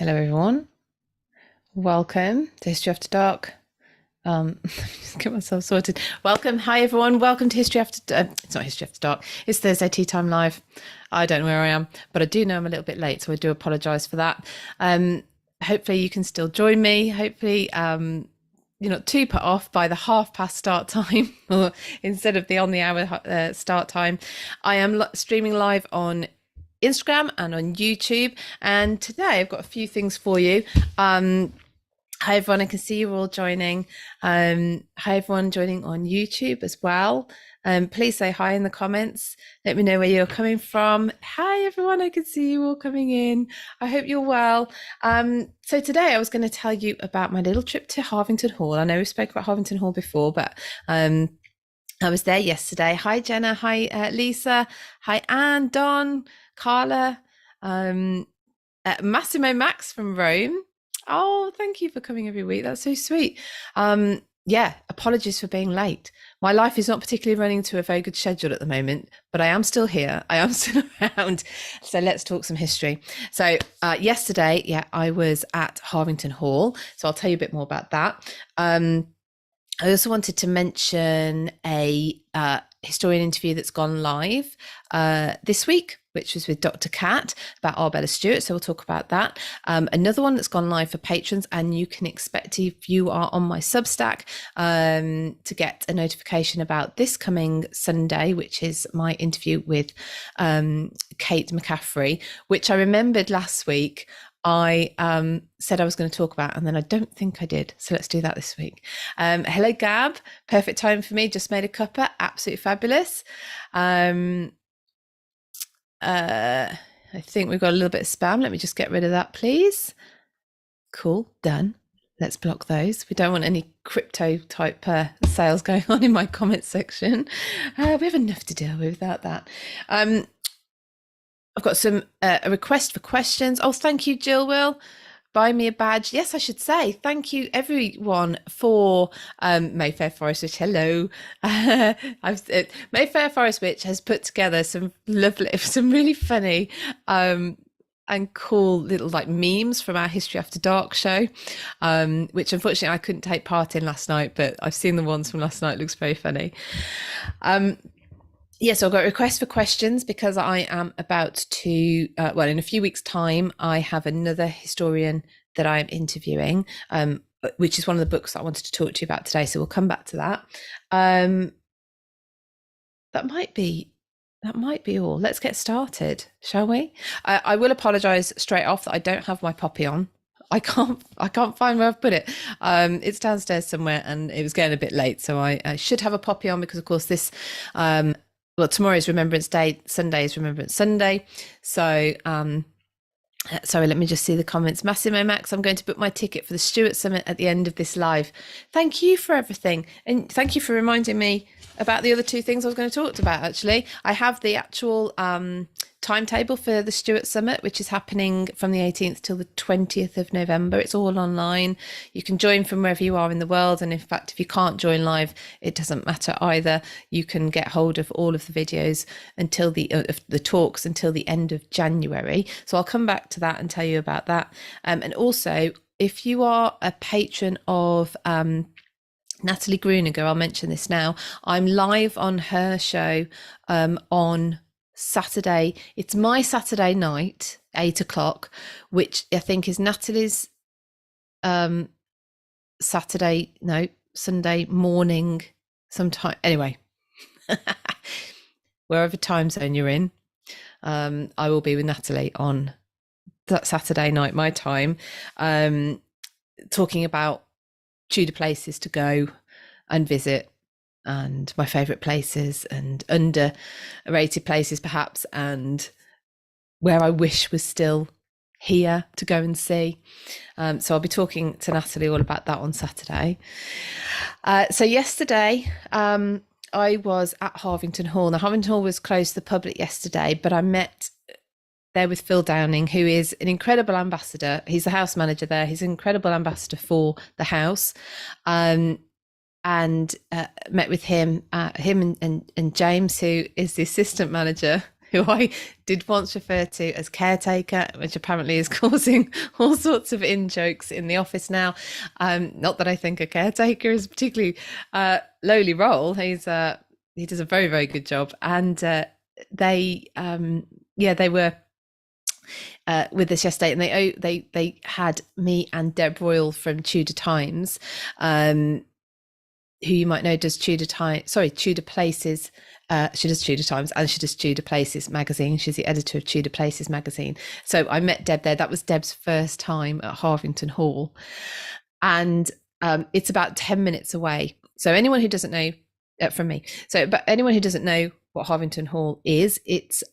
Hello, everyone. Welcome to History After Dark. Let me just get myself sorted. Welcome. Hi, everyone. Welcome to History After... it's not History After Dark. It's Thursday Tea Time Live. I don't know where I am, but I do know I'm a little bit late, so I do apologise for that. Hopefully you can still join me. Hopefully you're not too put off by the half-past start time or instead of the on-the-hour start time. I am streaming live on Instagram and on YouTube, and today I've got a few things for you. Hi everyone, I can see you all joining. Hi everyone joining on YouTube as well. Please say hi in the comments. Let me know where you're coming from. Hi everyone, I can see you all coming in. I hope you're well. So today I was going to tell you about my little trip to Harvington Hall. I know we spoke about Harvington Hall before, but I was there yesterday. Hi Jenna, hi Lisa, hi Anne, Don, Carla, Massimo Max from Rome. Oh, thank you for coming every week. That's so sweet. Yeah, apologies for being late. My life is not particularly running to a very good schedule at the moment, but I am still here. I am still around. So let's talk some history. So yesterday, yeah, I was at Harvington Hall. So I'll tell you a bit more about that. I also wanted to mention a historian interview that's gone live this week, which was with Dr. Cat about Arbella Stewart. So we'll talk about that. Another one that's gone live for patrons, and you can expect, if you are on my Substack, to get a notification about this coming Sunday, which is my interview with Kate McCaffrey, which I remembered last week I said I was going to talk about, and then I don't think I did. So let's do that this week. Hello, Gab. Perfect time for me. Just made a cuppa. Absolutely fabulous. I think we've got a little bit of spam. Let me just get rid of that, please. Cool. Done. Let's block those. We don't want any crypto type sales going on in my comment section. We have enough to deal with without that. I've got some a request for questions. Oh, thank you, Jill. Will buy me a badge. Yes, I should say thank you everyone for Mayfair Forest Witch. Hello. Mayfair Forest Witch has put together some really funny and cool little like memes from our History After Dark show, which unfortunately I couldn't take part in last night, but I've seen the ones from last night. It looks very funny. So I've got a request for questions because I am about to, in a few weeks' time, I have another historian that I'm interviewing, which is one of the books that I wanted to talk to you about today. So we'll come back to that. That might be all. Let's get started, shall we? I will apologise straight off that I don't have my poppy on. I can't find where I've put it. It's downstairs somewhere, and it was getting a bit late, so I should have a poppy on because, of course, this. Tomorrow is Remembrance Day. Sunday is Remembrance Sunday. So, sorry, let me just see the comments. Massimo Max, I'm going to book my ticket for the Stuart Summit at the end of this live. Thank you for everything. And thank you for reminding me about the other two things I was going to talk about, actually. I have the actual timetable for the Stuart Summit, which is happening from the 18th till the 20th of November. It's all online. You can join from wherever you are in the world. And in fact, if you can't join live, it doesn't matter either. You can get hold of all of the videos until the talks until the end of January. So I'll come back to that and tell you about that. And also, if you are a patron of Natalie Gruninger, I'll mention this now. I'm live on her show on Saturday. It's my Saturday night, 8:00, which I think is Natalie's Sunday morning sometime. Anyway, wherever time zone you're in, I will be with Natalie on that Saturday night, my time, talking about Tudor places to go and visit, and my favourite places and underrated places perhaps, and where I wish was still here to go and see. So I'll be talking to Natalie all about that on Saturday. So yesterday I was at Harvington Hall. Now Harvington Hall was closed to the public yesterday, but I met there with Phil Downing, who is an incredible ambassador. He's the house manager there. He's an incredible ambassador for the house. And met with him and James, who is the assistant manager. who I did once refer to as caretaker, which apparently is causing all sorts of in-jokes in the office now. Not that I think a caretaker is a particularly lowly role. He does a very, very good job. And they were with us yesterday, and they had me and Deb Royal from Tudor Times, who you might know does Tudor Places. She does Tudor Times and she does Tudor Places magazine. She's the editor of Tudor Places magazine. So I met Deb there. That was Deb's first time at Harvington Hall, and it's about 10 minutes away. So anyone who doesn't know from me, but anyone who doesn't know what Harvington Hall is, it's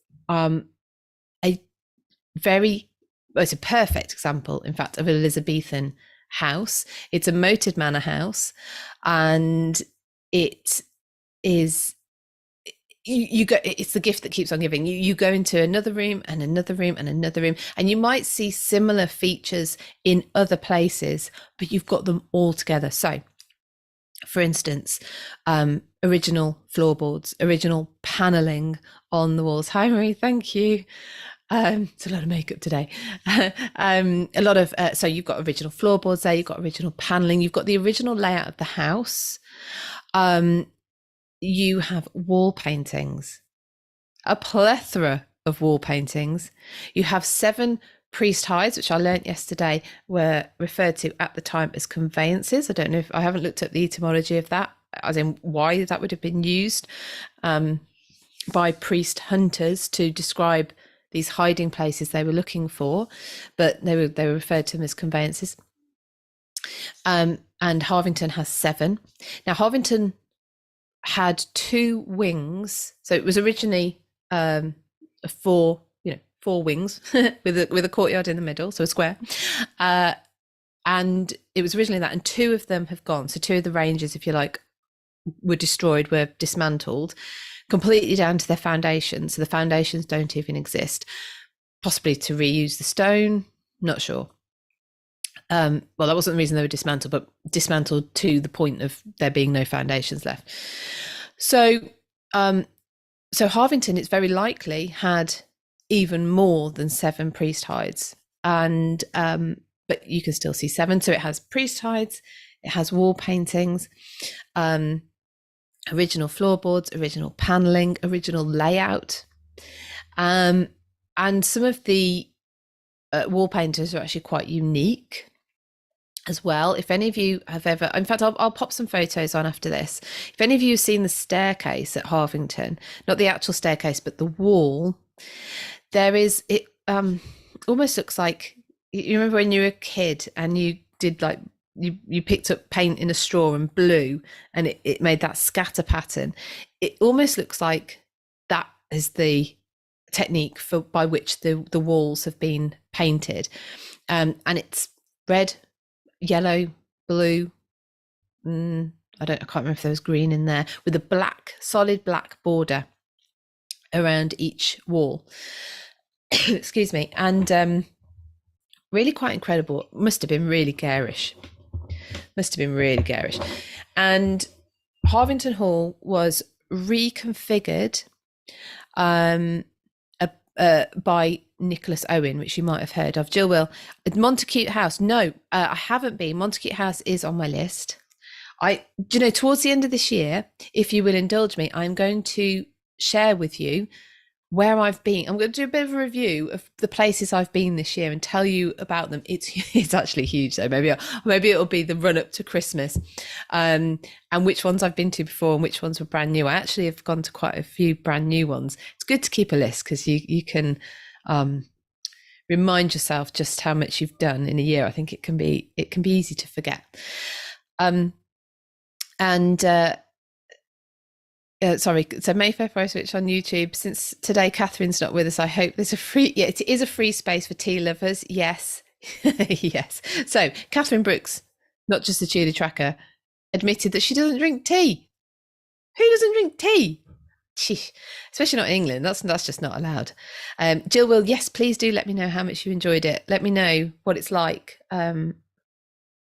it's a perfect example, in fact, of an Elizabethan house. It's a moated manor house, and it is you go, it's the gift that keeps on giving. You go into another room and another room and another room, and you might see similar features in other places, but you've got them all together. So for instance, original floorboards, original paneling on the walls. Hi Marie, thank you. It's a lot of makeup today. A lot of so you've got original floorboards there, you've got original paneling, you've got the original layout of the house. You have wall paintings, a plethora of wall paintings. You have 7 priest hides, which I learnt yesterday were referred to at the time as conveyances. I don't know if I haven't looked at the etymology of that, as in why that would have been used by priest hunters to describe these hiding places they were looking for, but they were referred to them as conveyances. And Harvington has 7. Now Harvington had 2 wings, so it was originally 4 wings with a courtyard in the middle, so a square, and it was originally that, and 2 of them have gone. So 2 of the ranges, if you like, were destroyed, were dismantled completely down to their foundations. So the foundations don't even exist, possibly to reuse the stone, not sure. Well, that wasn't the reason they were dismantled, but dismantled to the point of there being no foundations left. So Harvington, it's very likely, had even more than 7 priest hides, and but you can still see 7. So it has priest hides, it has wall paintings, original floorboards, original paneling, original layout, and some of the wall painters are actually quite unique as well. If any of you have ever, in fact, I'll pop some photos on after this. If any of you have seen the staircase at Harvington, not the actual staircase, but the wall, there is, it almost looks like, you remember when you were a kid and you did like, you picked up paint in a straw and blew, and it made that scatter pattern. It almost looks like that is the technique by which the walls have been painted, and it's red, yellow, blue, I can't remember if there was green in there, with a black, solid black border around each wall. Excuse me. And really quite incredible. Must have been really garish. And Harvington Hall was reconfigured by Nicholas Owen, which you might have heard of. Jill will. Montacute House. No, I haven't been. Montacute House is on my list. Towards the end of this year, if you will indulge me, I'm going to share with you where I've been. I'm going to do a bit of a review of the places I've been this year and tell you about them. It's actually huge, so maybe it'll be the run up to Christmas, and which ones I've been to before and which ones were brand new. I actually have gone to quite a few brand new ones. It's good to keep a list because you can remind yourself just how much you've done in a year. I think it can be easy to forget. Sorry, so Mayfair Forest Witch on YouTube. Since today Catherine's not with us, I hope there's it is a free space for tea lovers. Yes. Yes. So Catherine Brooks, not just the Tudor Tracker, admitted that she doesn't drink tea. Who doesn't drink tea? Especially not in England. That's just not allowed. Jill will, yes, please do let me know how much you enjoyed it. Let me know what it's like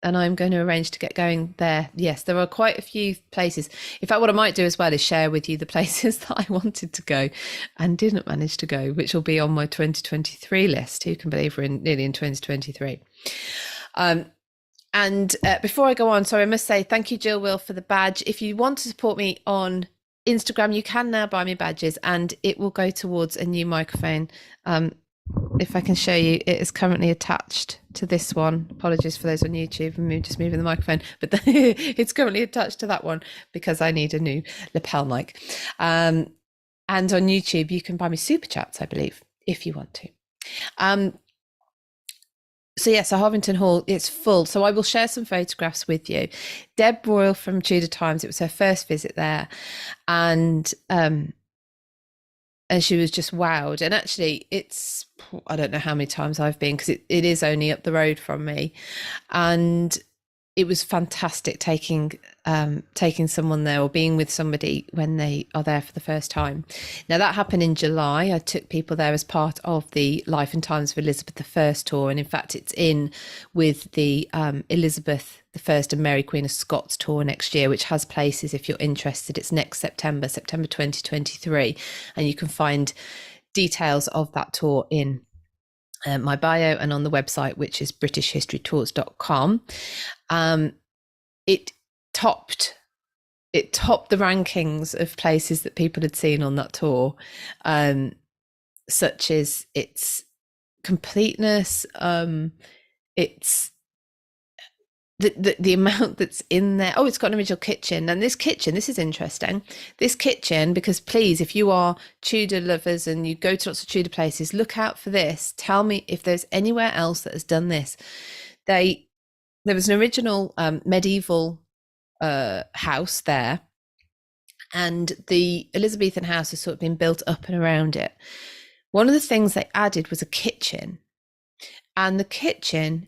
and I'm going to arrange to get going there. Yes, there are quite a few places. In fact, what I might do as well is share with you the places that I wanted to go and didn't manage to go, which will be on my 2023 list. Who can believe we're nearly in 2023? And before I go on, sorry, I must say thank you, Jill Will, for the badge. If you want to support me on Instagram, you can now buy me badges, and it will go towards a new microphone. If I can show you, it is currently attached to this one. Apologies for those on YouTube, I'm just moving the microphone, but it's currently attached to that one because I need a new lapel mic. And on YouTube, you can buy me super chats, I believe, if you want to. So yes, so Harvington Hall, it's full. So I will share some photographs with you. Deb Royal from Tudor Times, it was her first visit there, and she was just wowed. And actually, it's, I don't know how many times I've been, because it is only up the road from me, and it was fantastic taking someone there, or being with somebody when they are there for the first time. Now, that happened in July. I took people there as part of the Life and Times of Elizabeth I tour, and in fact it's in with the Elizabeth I and Mary Queen of Scots tour next year, which has places if you're interested. It's next September 2023, and you can find details of that tour in my bio and on the website, which is britishhistorytours.com. It topped the rankings of places that people had seen on that tour, such as its completeness, its the amount that's in there. Oh, it's got an original kitchen. And this is interesting. This kitchen, because please, if you are Tudor lovers and you go to lots of Tudor places, look out for this. Tell me if there's anywhere else that has done this. There was an original medieval house there, and the Elizabethan house has sort of been built up and around it. One of the things they added was a kitchen, and the kitchen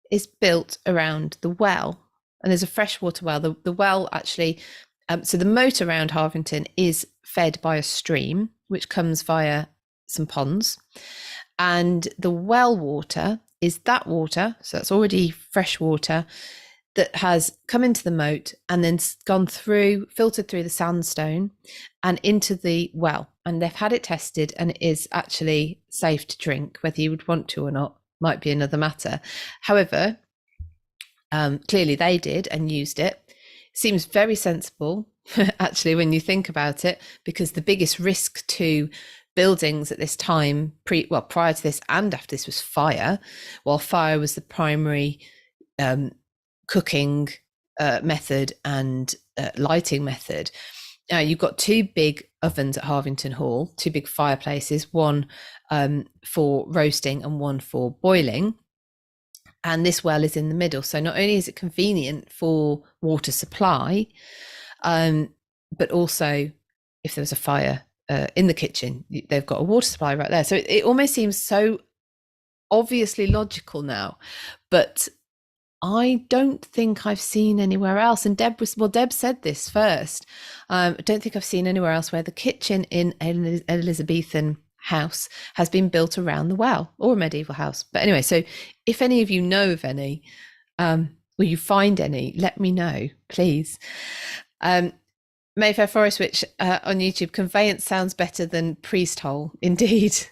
is built around the well, and there's a freshwater well. The well actually, so the moat around Harvington is fed by a stream which comes via some ponds, and the well water is that water, so it's already fresh water that has come into the moat and then gone through, filtered through the sandstone and into the well, and they've had it tested, and it is actually safe to drink. Whether you would want to or not might be another matter. However, clearly they did and used it. Seems very sensible, actually, when you think about it, because the biggest risk to buildings at this time, prior to this and after this, was fire. While fire was the primary cooking method and lighting method. You've got two big ovens at Harvington Hall, two big fireplaces, one for roasting and one for boiling. And this well is in the middle. So not only is it convenient for water supply, but also if there was a fire in the kitchen, they've got a water supply right there. So it almost seems so obviously logical now, but I don't think I've seen anywhere else. And Deb said this first. I don't think I've seen anywhere else where the kitchen in an Elizabethan house has been built around the well, or a medieval house. But anyway, so if any of you know of any, or you find any, let me know, please. Mayfair Forest Witch on YouTube, conveyance sounds better than priest hole. Indeed.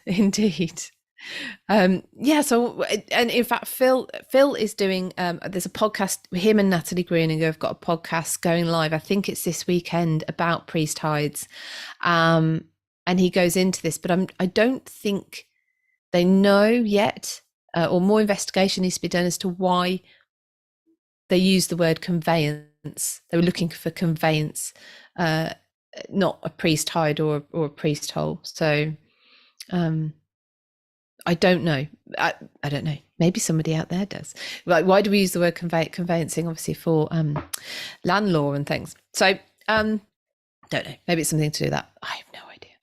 So, and in fact, Phil is doing, there's a podcast, him and Natalie Greening have got a podcast going live, I think it's this weekend, about priest hides, and he goes into this, but I don't think they know yet, or more investigation needs to be done as to why they use the word conveyance. They were looking for conveyance, not a priest hide or a priest hole. So I don't know. I don't know. Maybe somebody out there does. Like, why do we use the word conveyancing? Obviously for land law and things. So don't know. Maybe it's something to do with that. I have no idea,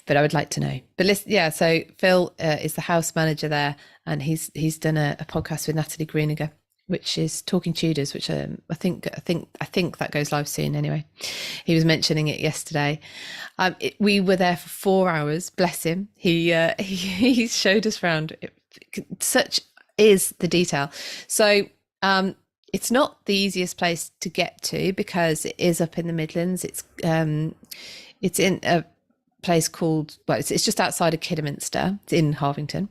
but I would like to know. But listen, yeah. So Phil is the house manager there, and he's done a podcast with Natalie Greening, which is Talking Tudors, which I think that goes live soon. Anyway, he was mentioning it yesterday. We were there for 4 hours. Bless him. He showed us around. Such is the detail. So It's not the easiest place to get to because it is up in the Midlands. It's in a place called, well, it's just outside of Kidderminster. It's in Harvington.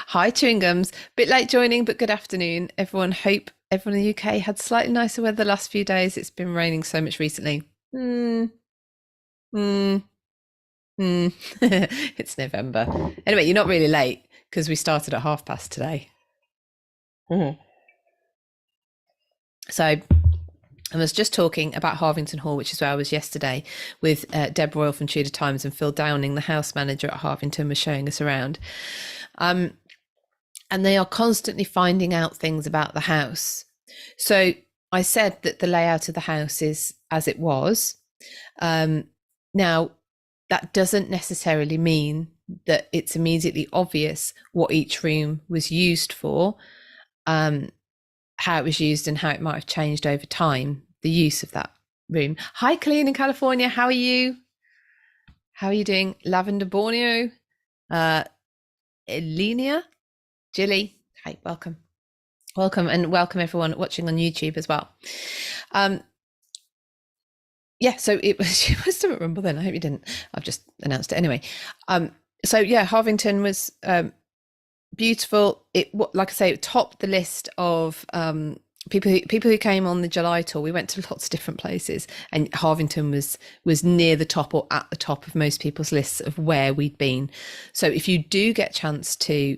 Hi, chewing gums. Bit late joining, but good afternoon, everyone. Hope everyone in the UK had slightly nicer weather the last few days. It's been raining so much recently. It's November. Anyway, you're not really late because we started at past today. So I was just talking about Harvington Hall, which is where I was yesterday, with Deb Royal from Tudor Times, and Phil Downing, the house manager at Harvington, was showing us around. And they are constantly finding out things about the house. So I said that the layout of the house is as it was. Now, that doesn't necessarily mean that it's immediately obvious what each room was used for, how it was used and how it might have changed over time, the use of that room. Hi, Colleen in California. How are you? How are you doing? Lavender Borneo, Elenia, Jilly. Hi, welcome. Welcome, and welcome everyone watching on YouTube as well. Yeah, so it was, you must have remembered then. I hope you didn't. I've just announced it anyway. So yeah, Harvington was beautiful. It, like I say, it topped the list of people who came on the July tour. We went to lots of different places, and Harvington was near the top or at the top of most people's lists of where we'd been. So if you do get a chance to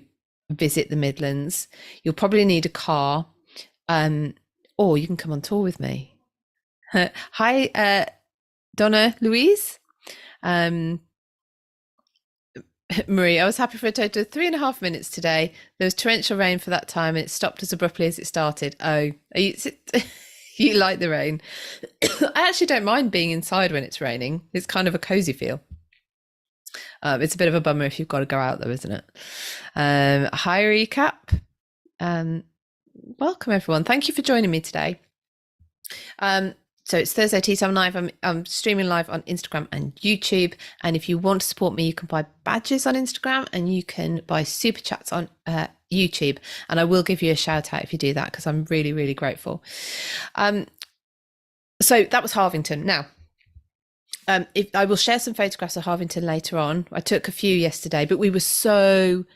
visit the Midlands, you'll probably need a car, or you can come on tour with me. Hi, Donna Louise. Marie, I was happy for a total of 3.5 minutes today. There was torrential rain for that time and it stopped as abruptly as it started. Oh, you like the rain? I actually don't mind being inside when it's raining. It's kind of a cozy feel. It's a bit of a bummer if you've got to go out though, isn't it? Hi, Recap. Welcome everyone. Thank you for joining me today. So it's Thursday Tea Time Live. I'm streaming live on Instagram and YouTube. And if you want to support me, you can buy badges on Instagram and you can buy super chats on YouTube. And I will give you a shout out if you do that, because I'm really, really grateful. So that was Harvington. Now, if I will share some photographs of Harvington later on. I took a few yesterday, but we were so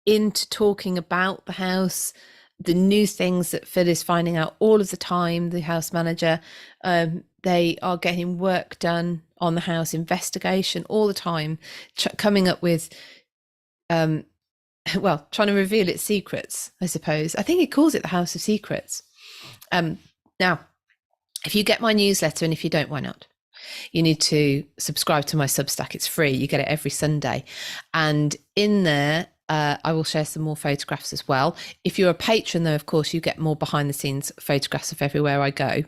into talking about the house, the new things that Phil is finding out all of the time, the house manager. They are getting work done on the house, investigation all the time, coming up with, trying to reveal its secrets, I suppose. I think he calls it the House of Secrets. Now, if you get my newsletter, and if you don't, why not? You need to subscribe to my Substack. It's free. You get it every Sunday. And in there, I will share some more photographs as well. If you're a patron, though, of course, you get more behind the scenes photographs of everywhere I go.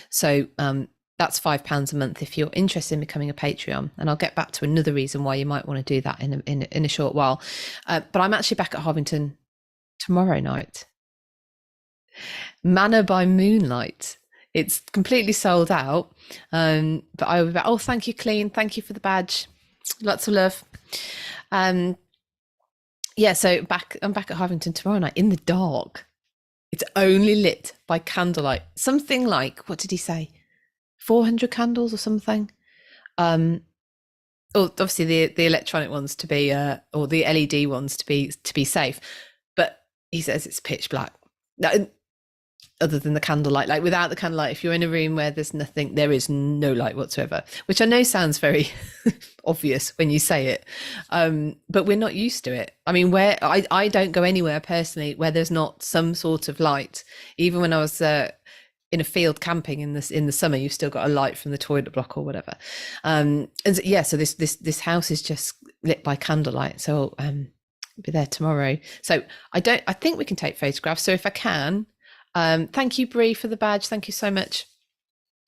So that's £5 a month if you're interested in becoming a Patreon. And I'll get back to another reason why you might want to do that in a short while. But I'm actually back at Harvington tomorrow night. Manor by Moonlight. It's completely sold out. But I will be back. Oh, thank you, Clean. Thank you for the badge. Lots of love. Yeah, so I'm back at Harvington tomorrow night in the dark. It's only lit by candlelight. Something like, what did he say? 400 candles or something. Obviously the electronic ones to be, or the LED ones to be safe. But he says it's pitch black. Other than the candlelight, like without the candlelight, if you're in a room where there's nothing, there is no light whatsoever, which I know sounds very obvious when you say it, but we're not used to it. I mean, where I don't go anywhere personally where there's not some sort of light. Even when I was in a field camping in the summer, you've still got a light from the toilet block or whatever. And so, yeah, so this house is just lit by candlelight. So I'll be there tomorrow. So I think we can take photographs. So if I can. Thank you, Bree, for the badge. Thank you so much.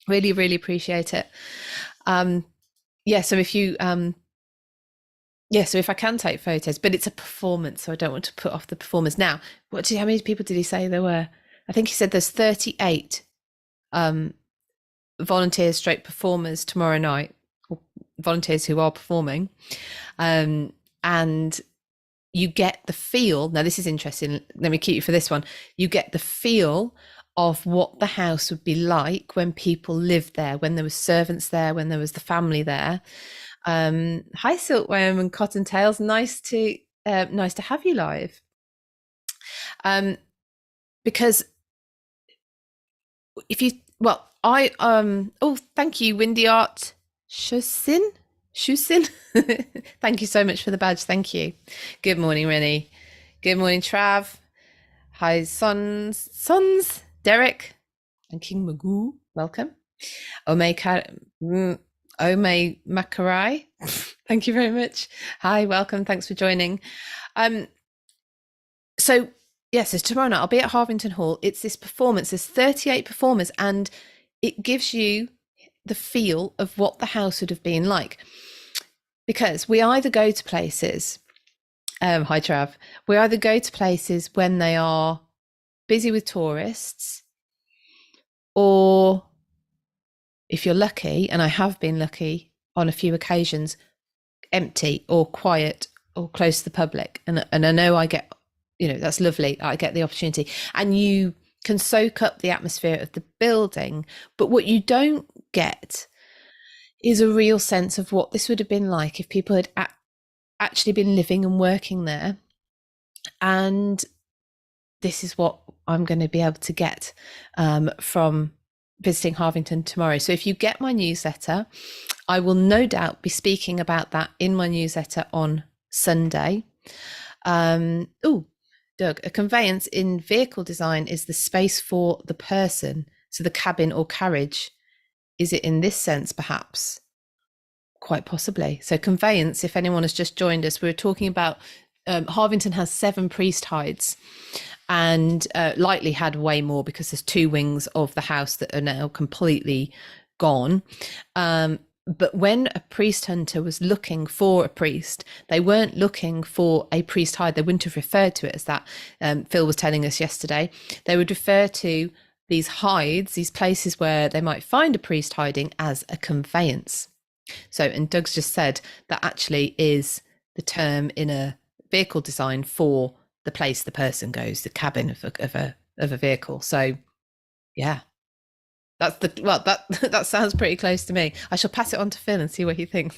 Really, really appreciate it. Yeah, so if you, so if I can take photos, but it's a performance, so I don't want to put off the performers. Now, how many people did he say there were? I think he said there's 38 volunteers straight performers tomorrow night, or volunteers who are performing. And you get the feel. Now, this is interesting. Let me keep you for this one. You get the feel of what the house would be like when people lived there, when there was servants there, when there was the family there. Hi, Silkworm and Cottontails. Nice to have you live. Because if you, well, I oh, thank you, Windy Art Shusin. Thank you so much for the badge. Thank you. Good morning, Rennie. Good morning, Trav. Hi, Sons, Derek, and King Magoo. Welcome. Ome Makarai. Thank you very much. Hi, welcome. Thanks for joining. So yes, it's tomorrow night. I'll be at Harvington Hall. It's this performance. There's 38 performers, and it gives you the feel of what the house would have been like. Because we either go to places, hi Trav, we either go to places when they are busy with tourists, or if you're lucky, and I have been lucky on a few occasions, empty or quiet or close to the public. And I know I get, that's lovely. I get the opportunity, and you can soak up the atmosphere of the building. But what you don't get is a real sense of what this would have been like if people had actually been living and working there. And this is what I'm going to be able to get from visiting Harvington tomorrow. So if you get my newsletter, I will no doubt be speaking about that in my newsletter on Sunday. Doug, a conveyance in vehicle design is the space for the person, so the cabin or carriage. Is it in this sense, perhaps? Quite possibly. So conveyance, if anyone has just joined us, we're talking about Harvington has 7 priest hides, and likely had way more because there's 2 wings of the house that are now completely gone. But when a priest hunter was looking for a priest, they weren't looking for a priest hide. They wouldn't have referred to it as that. Phil was telling us yesterday. They would refer to these hides, these places where they might find a priest hiding, as a conveyance. So, and Doug's just said that actually is the term in a vehicle design for the place the person goes, the cabin of a vehicle. So, yeah. That sounds pretty close to me. I shall pass it on to Phil and see what he thinks.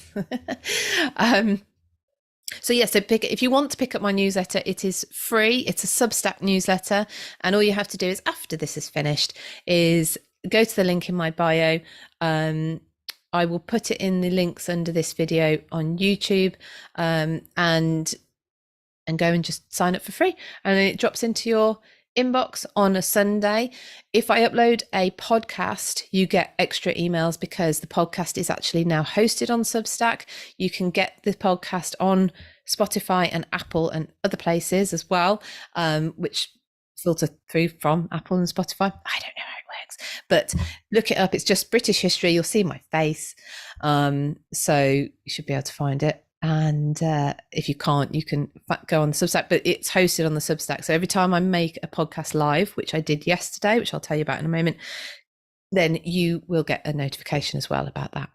So if you want to pick up my newsletter, it is free. It's a Substack newsletter, and all you have to do is, after this is finished, is go to the link in my bio. I will put it in the links under this video on YouTube, and go and just sign up for free, and then it drops into your inbox on a Sunday. If I upload a podcast, you get extra emails because the podcast is actually now hosted on Substack. You can get the podcast on Spotify and Apple and other places as well, which filter through from Apple and Spotify. I don't know how it works, but look it up. It's just British history. You'll see my face. So you should be able to find it. And if you can't, you can go on the Substack, but it's hosted on the Substack. So every time I make a podcast live, which I did yesterday, which I'll tell you about in a moment, then you will get a notification as well about that.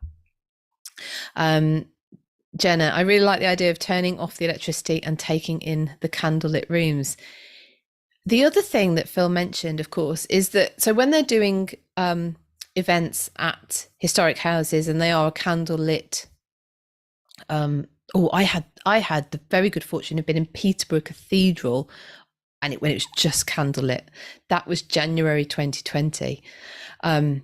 Jenna, I really like the idea of turning off the electricity and taking in the candlelit rooms. The other thing that Phil mentioned, of course, is that, so when they're doing events at historic houses and they are candlelit, I had the very good fortune of being in Peterborough Cathedral, and when it was just candlelit. That was January 2020, and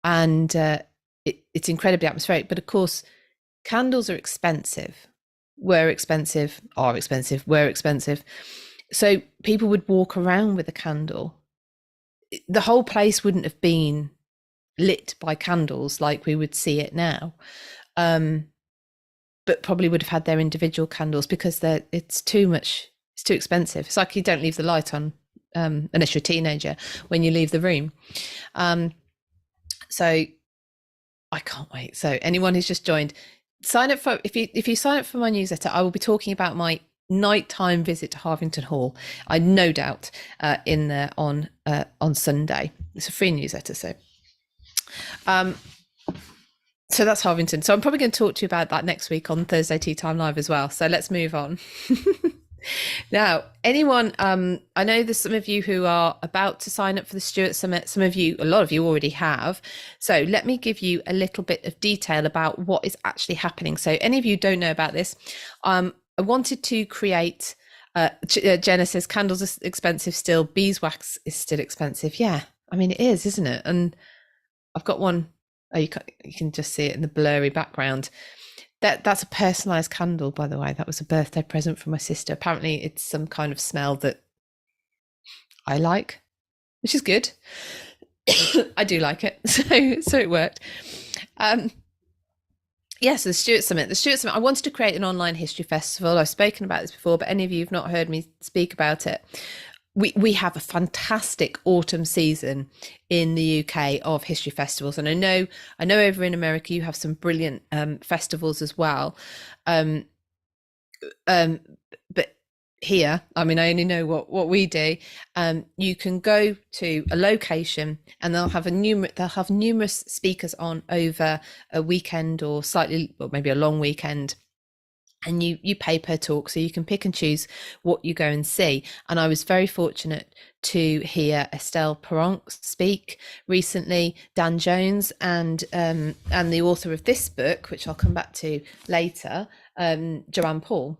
it's incredibly atmospheric. But of course, candles are expensive. Were expensive. Are expensive. Were expensive. So people would walk around with a candle. The whole place wouldn't have been lit by candles like we would see it now. But probably would have had their individual candles because it's too expensive. It's like you don't leave the light on unless you're a teenager when you leave the room. So I can't wait. So anyone who's just joined, sign up for, if you sign up for my newsletter, I will be talking about my nighttime visit to Harvington Hall. I no doubt in there on Sunday. It's a free newsletter, so So that's Harvington. So I'm probably going to talk to you about that next week on Thursday Tea Time Live as well. So let's move on. Now, anyone, I know there's some of you who are about to sign up for the Stuart Summit. Some of you, a lot of you already have. So let me give you a little bit of detail about what is actually happening. So any of you don't know about this, I wanted to create, Jenna says, candles are expensive still. Beeswax is still expensive. Yeah, I mean, it is, isn't it? And I've got one. Oh, you can just see it in the blurry background. That's a personalized candle, by the way. That was a birthday present from my sister. Apparently it's some kind of smell that I like, which is good. I do like it. So it worked. Yes, the Stuart Summit. The Stuart Summit, I wanted to create an online history festival. I've spoken about this before, but any of you who've not heard me speak about it, we have a fantastic autumn season in the UK of history festivals, and I know over in America you have some brilliant festivals as well. But here, I mean, I only know what we do. You can go to a location and they'll have numerous speakers on over a weekend or slightly, or maybe a long weekend. And you pay per talk, so you can pick and choose what you go and see. And I was very fortunate to hear Estelle Perronc speak recently, Dan Jones, and the author of this book, which I'll come back to later, Joanne Paul.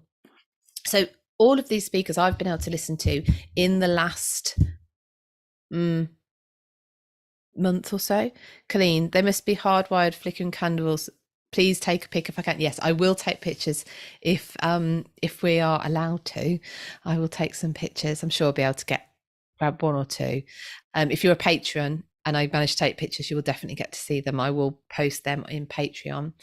So all of these speakers I've been able to listen to in the last month or so. Colleen, they must be hardwired flickering candles. Please take a pic if I can. Yes, I will take pictures if we are allowed to. I will take some pictures. I'm sure I'll be able to grab one or two. If you're a patron and I manage to take pictures, you will definitely get to see them. I will post them in Patreon.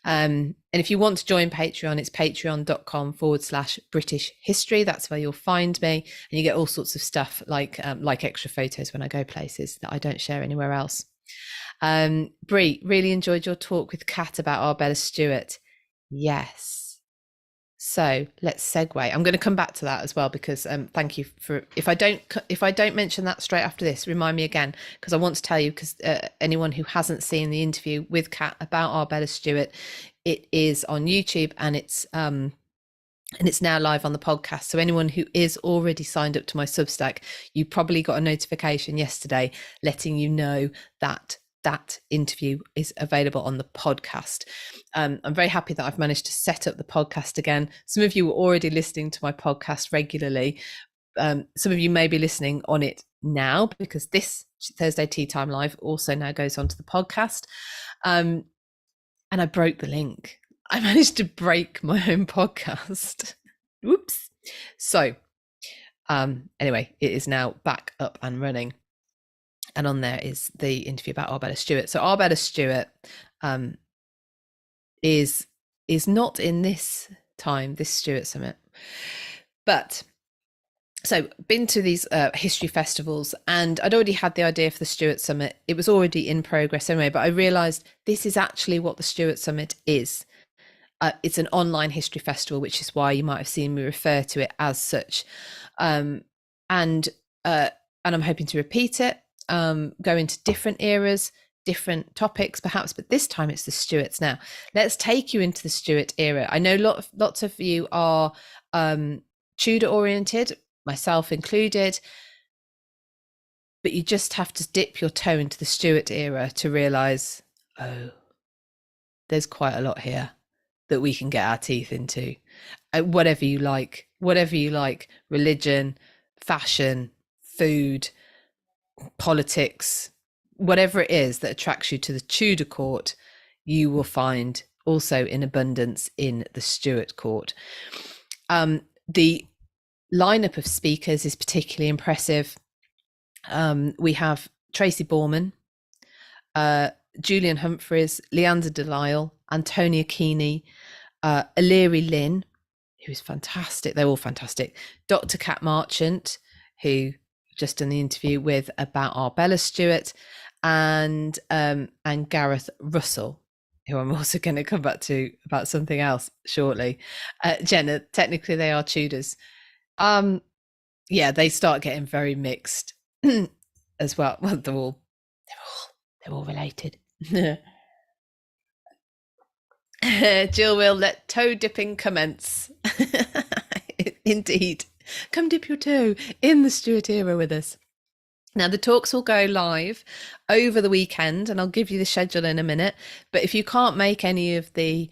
And if you want to join Patreon, it's patreon.com/British history. That's where you'll find me, and you get all sorts of stuff like extra photos when I go places that I don't share anywhere else. Brie, really enjoyed your talk with Kat about Arbella Stewart. Yes. So let's segue. I'm going to come back to that as well, because thank you for, if I don't mention that straight after this, remind me again, because I want to tell you, because anyone who hasn't seen the interview with Kat about Arbella Stewart, it is on YouTube, and it's now live on the podcast. So anyone who is already signed up to my Substack, you probably got a notification yesterday letting you know that that interview is available on the podcast. I'm very happy that I've managed to set up the podcast again. Some of you were already listening to my podcast regularly. Some of you may be listening on it now, because this Thursday Tea Time Live also now goes onto the podcast. And I broke the link. I managed to break my own podcast. Whoops. So anyway, it is now back up and running. And on there is the interview about Arbella Stewart. So Arbella Stewart is not in this Stuart Summit. But so been to these history festivals, and I'd already had the idea for the Stuart Summit. It was already in progress anyway, but I realised this is actually what the Stuart Summit is. It's an online history festival, which is why you might have seen me refer to it as such. And I'm hoping to repeat it. Go into different eras, different topics perhaps, but this time it's the Stuarts. Now let's take you into the Stuart era. I know lots of you are Tudor oriented, myself included, but you just have to dip your toe into the Stuart era to realize, oh, there's quite a lot here that we can get our teeth into. Whatever you like, religion, fashion, food, politics, whatever it is that attracts you to the Tudor court, you will find also in abundance in the Stuart court. The lineup of speakers is particularly impressive. We have Tracy Borman, Julian Humphreys, Leander Delisle, Antonia Keeney, Illyri Lynn, who's fantastic. They're all fantastic. Dr. Kat Marchant, who just done the interview with about Arbella Stewart, and Gareth Russell, who I'm also going to come back to about something else shortly. Jenna, technically they are Tudors. Yeah, they start getting very mixed as well. Well, they're all related. Jill will let toe dipping commence. Indeed. Come dip your toe in the Stuart era with us. Now, the talks will go live over the weekend, and I'll give you the schedule in a minute. But if you can't make any of the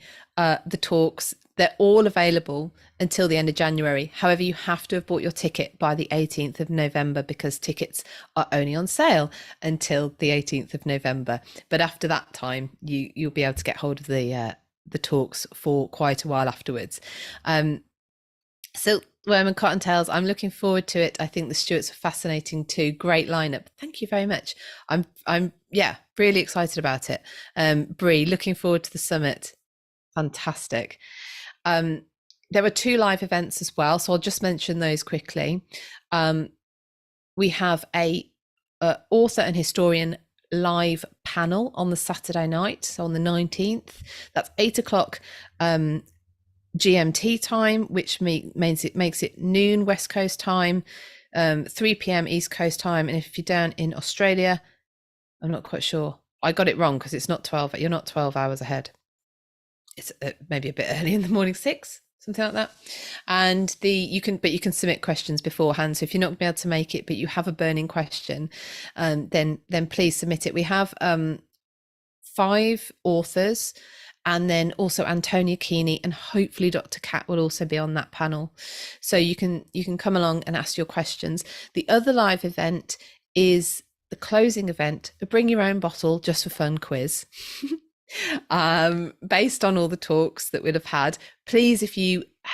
talks, they're all available until the end of January. However, you have to have bought your ticket by the 18th of November because tickets are only on sale until the 18th of November. But after that time, you'll be able to get hold of the talks for quite a while afterwards. So Worm and Cottontails, I'm looking forward to it. I think the Stuarts are fascinating too. Great lineup. Thank you very much. I'm really excited about it. Bree, looking forward to the summit. Fantastic. There were 2 live events as well, so I'll just mention those quickly. We have a author and historian live panel on the Saturday night, so on the 19th. That's 8:00 GMT time, which makes it noon West Coast time, 3 p.m. East Coast time. And if you're down in Australia, I'm not quite sure. I got it wrong because it's not 12. You're not 12 hours ahead. It's maybe a bit early in the morning, 6, something like that. And you can submit questions beforehand. So if you're not going to be able to make it, but you have a burning question, then please submit it. We have 5 authors. And then also Antonia Keeney, and hopefully Dr. Cat will also be on that panel. So you can come along and ask your questions. The other live event is the closing event, a bring your own bottle just for fun quiz. Based on all the talks that we'd have had. Please,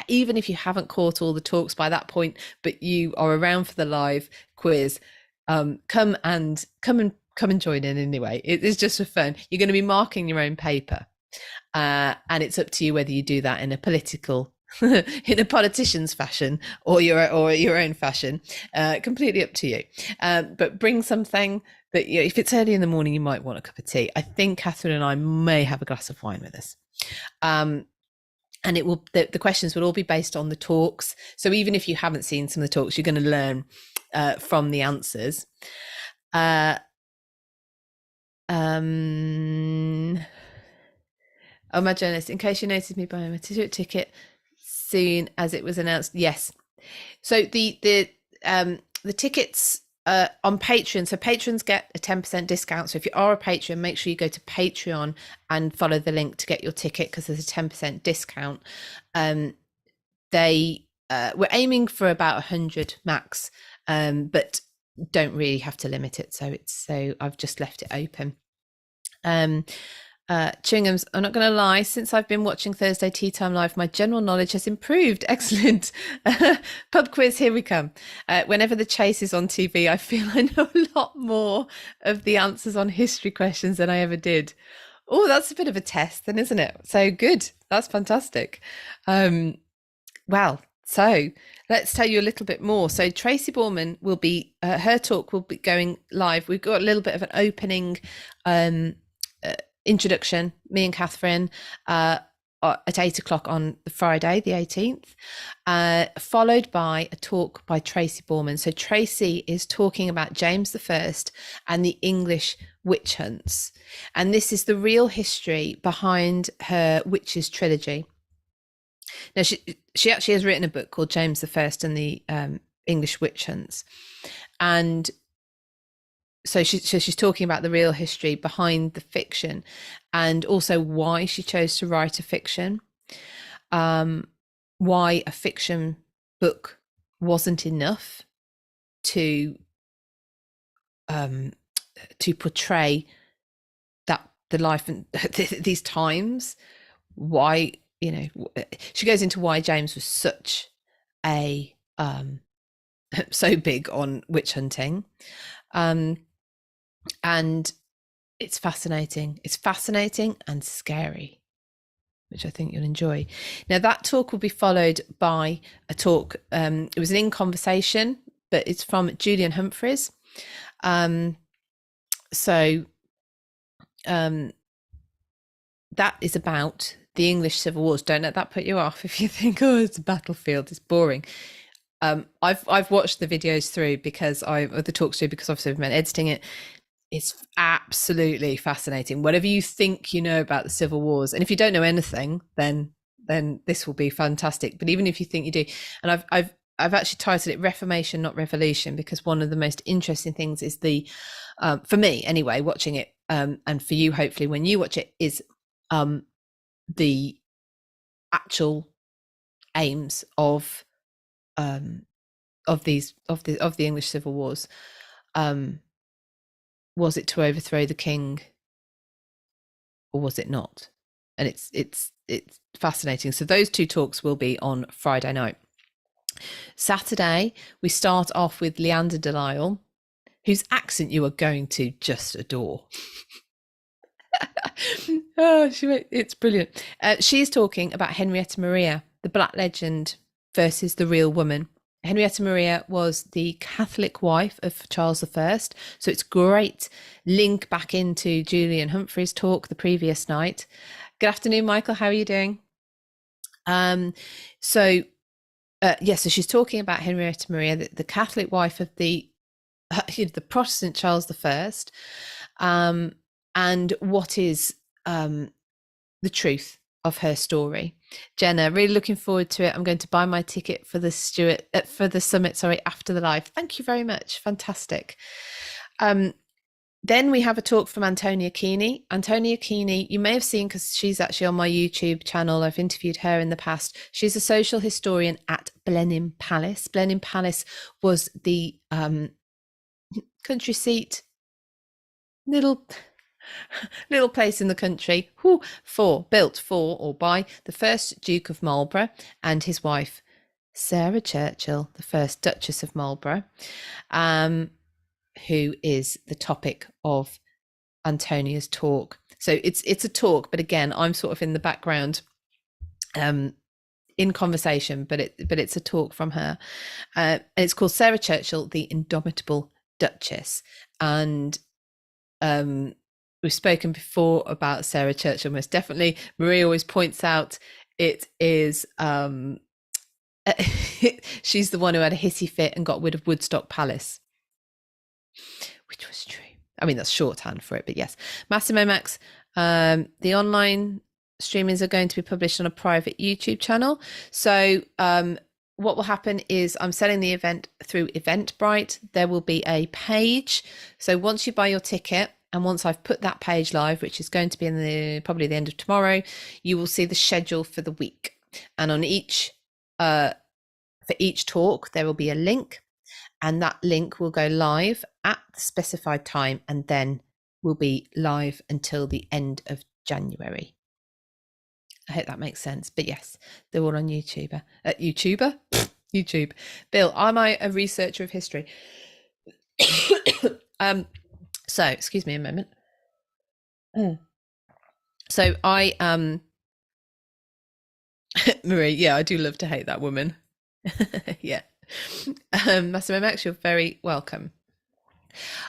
even if you haven't caught all the talks by that point, but you are around for the live quiz, come and join in anyway. It is just for fun. You're going to be marking your own paper. And it's up to you whether you do that in a politician's fashion or your own fashion. Completely up to you. But bring something that, if it's early in the morning, you might want a cup of tea. I think Catherine and I may have a glass of wine with us. And it will. The questions will all be based on the talks. So even if you haven't seen some of the talks, you're going to learn from the answers. Oh, my journalist, in case you noticed me buying my ticket soon as it was announced. Yes. So the tickets on Patreon. So patrons get a 10% discount. So if you are a patron, make sure you go to Patreon and follow the link to get your ticket because there's a 10% discount. We're aiming for about 100 max, but don't really have to limit it. So I've just left it open. Chewingham's, I'm not going to lie, since I've been watching Thursday Tea Time Live, my general knowledge has improved. Excellent. Pub quiz, here we come. Whenever The Chase is on TV, I feel I know a lot more of the answers on history questions than I ever did. Oh, that's a bit of a test then, isn't it? So good. That's fantastic. Well, so let's tell you a little bit more. So Tracy Borman will be, her talk will be going live. We've got a little bit of an opening introduction, me and Catherine, at 8:00 on the Friday, the 18th, followed by a talk by Tracy Borman. So Tracy is talking about James I and the English witch hunts. And this is the real history behind her witches trilogy. Now, she actually has written a book called James I and the English witch hunts. And so she's talking about the real history behind the fiction and also why she chose to write a fiction, why a fiction book wasn't enough to portray that the life and these times, why, she goes into why James was such a so big on witch hunting. And it's fascinating. It's fascinating and scary, which I think you'll enjoy. Now, that talk will be followed by a talk. It was an in conversation, but it's from Julian Humphreys. So that is about the English Civil Wars. Don't let that put you off if you think, oh, it's a battlefield, it's boring. I've watched the videos through because the talks through because obviously I've been editing it. It's absolutely fascinating. Whatever you think you know about the civil wars, and if you don't know anything, then this will be fantastic. But even if you think you do, and I've actually titled it Reformation, not Revolution, because one of the most interesting things is the, for me anyway, watching it, and for you hopefully when you watch it, is the actual aims of the English civil wars. Was it to overthrow the king, or was it not? And it's fascinating. So those two talks will be on Friday night. Saturday, we start off with Leander Delisle, whose accent you are going to just adore. Oh, it's brilliant. She's talking about Henrietta Maria, the Black legend versus the real woman. Henrietta Maria was the Catholic wife of Charles I, so it's great link back into Julian Humphrey's talk the previous night. Good afternoon, Michael. How are you doing? So she's talking about Henrietta Maria, the Catholic wife of the Protestant Charles I, and what is the truth of her story. Jenna, really looking forward to it. I'm going to buy my ticket for the summit, after the live. Thank you very much. Fantastic. Then we have a talk from Antonia Keeney. Antonia Keeney, you may have seen because she's actually on my YouTube channel. I've interviewed her in the past. She's a social historian at Blenheim Palace. Blenheim Palace was the country seat, little place in the country, built for or by the first Duke of Marlborough and his wife Sarah Churchill, the first Duchess of Marlborough, who is the topic of Antonia's talk. So it's a talk, but again, I'm sort of in the background in conversation, but it's a talk from her, and it's called Sarah Churchill, the Indomitable Duchess. And we've spoken before about Sarah Churchill, most definitely. Marie always points out it is she's the one who had a hissy fit and got rid of Woodstock Palace, which was true. I mean, that's shorthand for it, but yes. Massimo Max, the online streamings are going to be published on a private YouTube channel. So what will happen is I'm selling the event through Eventbrite. There will be a page. So once you buy your ticket, and once I've put that page live, which is going to be in probably the end of tomorrow, you will see the schedule for the week. And on for each talk, there will be a link, and that link will go live at the specified time, and then will be live until the end of January. I hope that makes sense. But yes, they're all on YouTube. YouTube. Bill, am I a researcher of history? So, excuse me a moment. So I Marie, yeah, I do love to hate that woman. Yeah. Massimo Max, you're very welcome.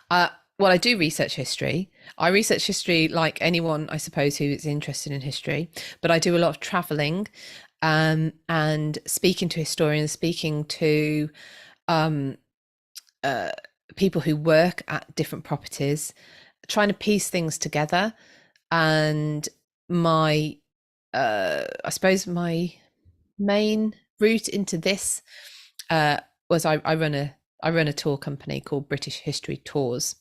Well, I do research history. I research history like anyone, I suppose, who is interested in history, but I do a lot of traveling and speaking to historians, speaking to people who work at different properties, trying to piece things together. And my I suppose my main route into this was I run a tour company called British History Tours,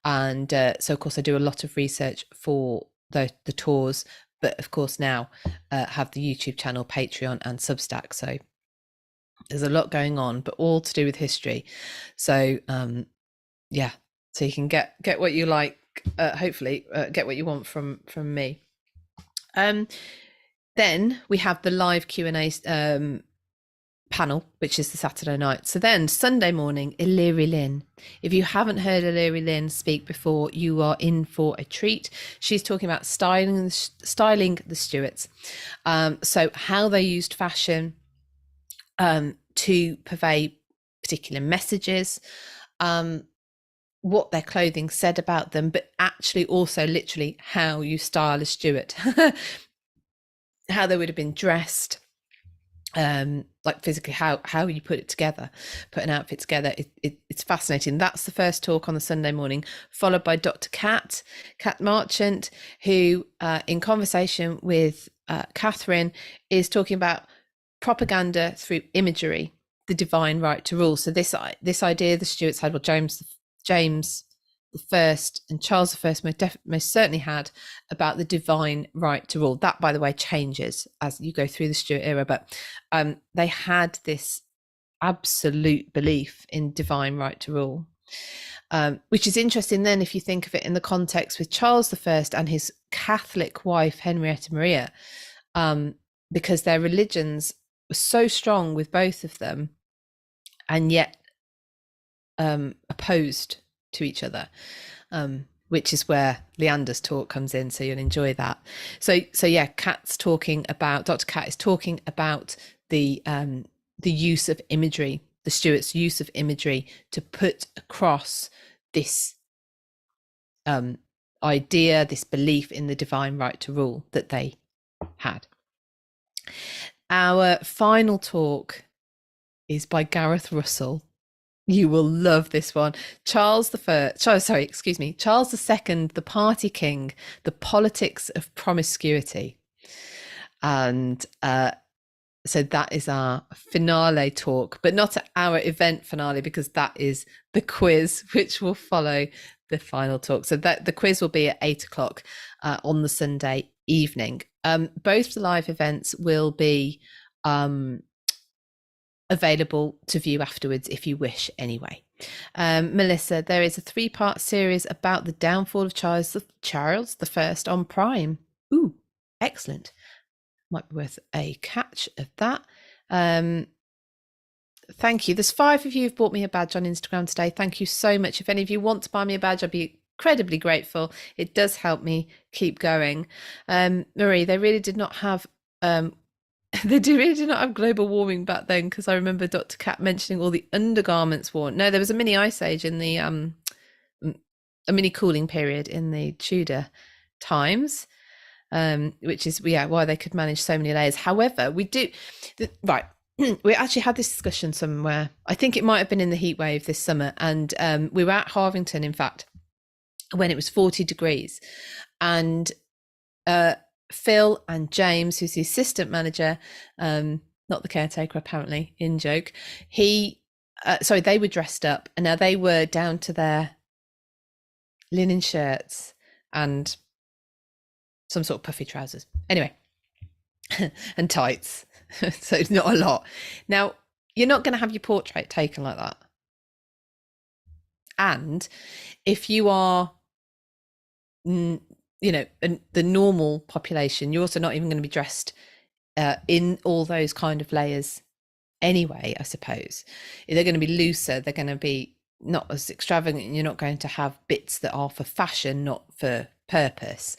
and so of course I do a lot of research for the tours, but of course now have the YouTube channel, Patreon and Substack. So there's a lot going on, but all to do with history. So yeah, so you can get what you like, hopefully get what you want from me. Then we have the live Q&A panel, which is the Saturday night. So then Sunday morning, Illyri Lynn. If you haven't heard Illyri Lynn speak before, you are in for a treat. She's talking about styling the Stuarts. So how they used fashion to purvey particular messages, what their clothing said about them, but actually also literally how you style a Stuart, how they would have been dressed, like physically how you put it together, put an outfit together. It's fascinating. That's the first talk on the Sunday morning, followed by Dr. Kat Marchant, who in conversation with Catherine is talking about propaganda through imagery, the divine right to rule. So this idea the Stuarts had, well, James the First and Charles the First most certainly had, about the divine right to rule. That, by the way, changes as you go through the Stuart era, but they had this absolute belief in divine right to rule, which is interesting then if you think of it in the context with Charles the First and his Catholic wife Henrietta Maria, because their religions were so strong with both of them and yet opposed to each other, which is where Leander's talk comes in, so you'll enjoy that. So yeah, Dr. Kat is talking about the use of imagery, the Stuarts' use of imagery to put across this idea, this belief in the divine right to rule that they had. Our final talk is by Gareth Russell. You will love this one. Charles II, the party king, the politics of promiscuity. And so that is our finale talk, but not our event finale, because that is the quiz, which will follow the final talk. So that the quiz will be at 8:00 on the Sunday evening. Both the live events will be available to view afterwards if you wish anyway. Melissa, there is a 3-part series about the downfall of Charles the First on Prime. Ooh, excellent. Might be worth a catch of that. Thank you. There's 5 of you who've bought me a badge on Instagram today. Thank you so much. If any of you want to buy me a badge, I'd be incredibly grateful. It does help me keep going. Marie, they really did not have global warming back then, because I remember Dr. Kat mentioning all the undergarments worn. No, there was a mini ice age in the a mini cooling period in the Tudor times, which is why they could manage so many layers. However, we actually had this discussion somewhere. I think it might have been in the heat wave this summer, and we were at Harvington, in fact, when it was 40 degrees, and Phil and James, who's the assistant manager, not the caretaker apparently, in joke, they were dressed up, and now they were down to their linen shirts and some sort of puffy trousers anyway, and tights. So not a lot. Now, you're not going to have your portrait taken like that, and if you are the normal population, you're also not even going to be dressed in all those kind of layers anyway, I suppose. They're going to be looser, they're going to be not as extravagant, and you're not going to have bits that are for fashion, not for purpose.